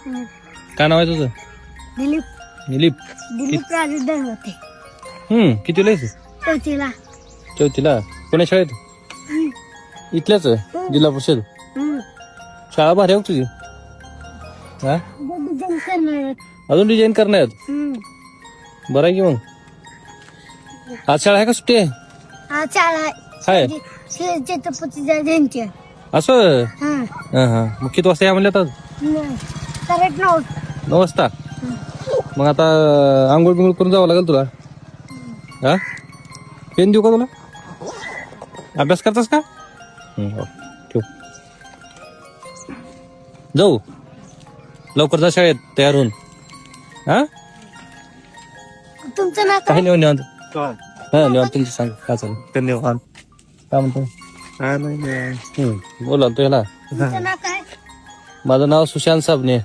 काय नाव आहे तुझं? दिलीप दिलीप. दिलीप राजू होते. कितीला आहेस? चौथीला. चौथीला. कोण्या शाळेत? इथल्याच जिल्हा परिषद. शाळा भारी आहे तुझी. हा अजून डिझाईन करणार. बरं आहे की मग. आज शाळा आहे का सुट्टी आहे? आहे असं. मग किती वाजता या म्हणले आता? 9 वाजता. मग आता आंघोळ बिंघोळ करून जावं लागेल तुला. हा पेन देऊ का तुला? अभ्यास करतास का? ठेव. जाऊ लवकर जा शाळेत तयार होऊन. हा तुमचं नाव काही नाही निवांत. हा निवांत. तुमचं सांग काय चालेल. धन्यवाद. काय म्हणतो? काय नाही बोला तो ह्याला. तुमचं नाव काय? माझं नाव सुशांत साबणे.